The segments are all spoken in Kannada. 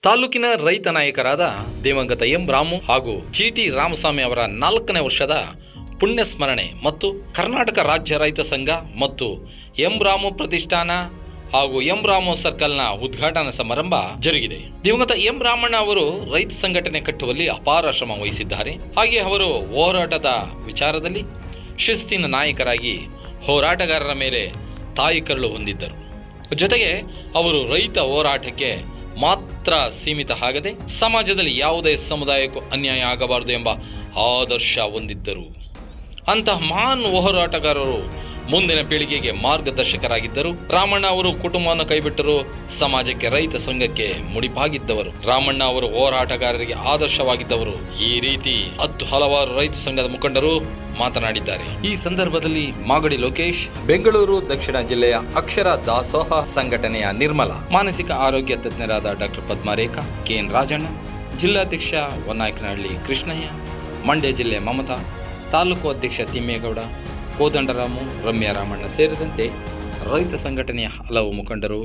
ತಾಲೂಕಿನ ರೈತ ನಾಯಕರಾದ ದಿವಂಗತ ಎಂ ರಾಮು ಹಾಗೂ ಜಿಟಿ ರಾಮಸ್ವಾಮಿ ಅವರ 4ನೇ ವರ್ಷದ ಪುಣ್ಯ ಸ್ಮರಣೆ ಮತ್ತು ಕರ್ನಾಟಕ ರಾಜ್ಯ ರೈತ ಸಂಘ ಮತ್ತು ಎಂ ರಾಮು ಪ್ರತಿಷ್ಠಾನ ಹಾಗೂ ಎಂ ರಾಮು ಸರ್ಕಲ್ನ ಉದ್ಘಾಟನಾ ಸಮಾರಂಭ ಜರುಗಿದೆ. ದಿವಂಗತ ಎಂ ರಾಮಣ್ಣ ಅವರು ರೈತ ಸಂಘಟನೆ ಕಟ್ಟುವಲ್ಲಿ ಅಪಾರ ಶ್ರಮ ವಹಿಸಿದ್ದಾರೆ. ಹಾಗೆ ಅವರು ಹೋರಾಟದ ವಿಚಾರದಲ್ಲಿ ಶಿಸ್ತಿನ ನಾಯಕರಾಗಿ ಹೋರಾಟಗಾರರ ಮೇಲೆ ತಾಯಿ ಕರುಳು ಹೊಂದಿದ್ದರು. ಜೊತೆಗೆ ಅವರು ರೈತ ಹೋರಾಟಕ್ಕೆ ಮಾತ್ರ ಸೀಮಿತ ಆಗದೆ ಸಮಾಜದಲ್ಲಿ ಯಾವುದೇ ಸಮುದಾಯಕ್ಕೂ ಅನ್ಯಾಯ ಆಗಬಾರದು ಎಂಬ ಆದರ್ಶ ಹೊಂದಿದ್ದರು. ಅಂತಹ ಮಹಾನ್ ಹೋರಾಟಗಾರರು ಮುಂದಿನ ಪೀಳಿಗೆಗೆ ಮಾರ್ಗದರ್ಶಕರಾಗಿದ್ದರು. ರಾಮಣ್ಣ ಅವರು ಕುಟುಂಬವನ್ನು ಕೈಬಿಟ್ಟರು, ಸಮಾಜಕ್ಕೆ ರೈತ ಸಂಘಕ್ಕೆ ಮುಡಿಪಾಗಿದ್ದವರು. ರಾಮಣ್ಣ ಅವರು ಹೋರಾಟಗಾರರಿಗೆ ಆದರ್ಶವಾಗಿದ್ದವರು. ಈ ರೀತಿ ಹಲವಾರು ರೈತ ಸಂಘದ ಮುಖಂಡರು ಮಾತನಾಡಿದ್ದಾರೆ. ಈ ಸಂದರ್ಭದಲ್ಲಿ ಮಾಗಡಿ ಲೋಕೇಶ್, ಬೆಂಗಳೂರು ದಕ್ಷಿಣ ಜಿಲ್ಲೆಯ ಅಕ್ಷರ ದಾಸೋಹ ಸಂಘಟನೆಯ ನಿರ್ಮಲಾ, ಮಾನಸಿಕ ಆರೋಗ್ಯ ತಜ್ಞರಾದ ಡಾಕ್ಟರ್ ಪದ್ಮಾರೇಖಾ, ಕೆಎನ್ ರಾಜಣ್ಣ, ಜಿಲ್ಲಾಧ್ಯಕ್ಷ ವನ್ನಾಯಕನಹಳ್ಳಿ ಕೃಷ್ಣಯ್ಯ, ಮಂಡ್ಯ ಜಿಲ್ಲೆ ಮಮತಾ, ತಾಲೂಕು ಅಧ್ಯಕ್ಷ ತಿಮ್ಮೇಗೌಡ, ಕೋದಂಡರಾಮು, ರಮ್ಯಾ ರಾಮಣ್ಣ ಸೇರಿದಂತೆ ರೈತ ಸಂಘಟನೆಯ ಹಲವು ಮುಖಂಡರು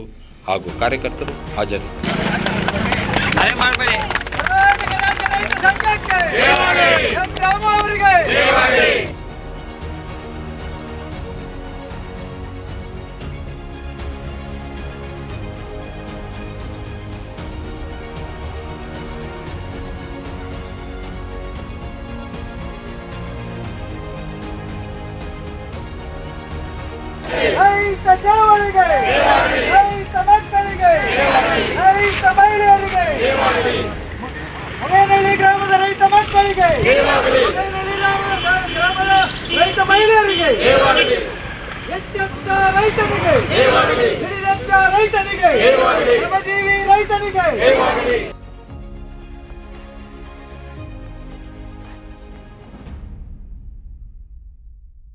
ಹಾಗೂ ಕಾರ್ಯಕರ್ತರು ಹಾಜರಿದ್ದರು. ರೈತ ಚಳವಳಿಗೆ, ರೈತ ಮಕ್ಕಳಿಗೆ, ರೈತ ಮಹಿಳೆಯರಿಗೆ, ಹೊಗೇನಹಳ್ಳಿ ಗ್ರಾಮದ ರೈತ ಮಕ್ಕಳಿಗೆ, ಹೊಗೇನಹಳ್ಳಿ ಗ್ರಾಮದ ರೈತ ಮಹಿಳೆಯರಿಗೆ, ಎಚ್ಚೆತ್ತ ರೈತನಿಗೆ, ಹಿಡಿದಂತ ರೈತನಿಗೆ, ಶ್ರಮಜೀವಿ ರೈತನಿಗೆ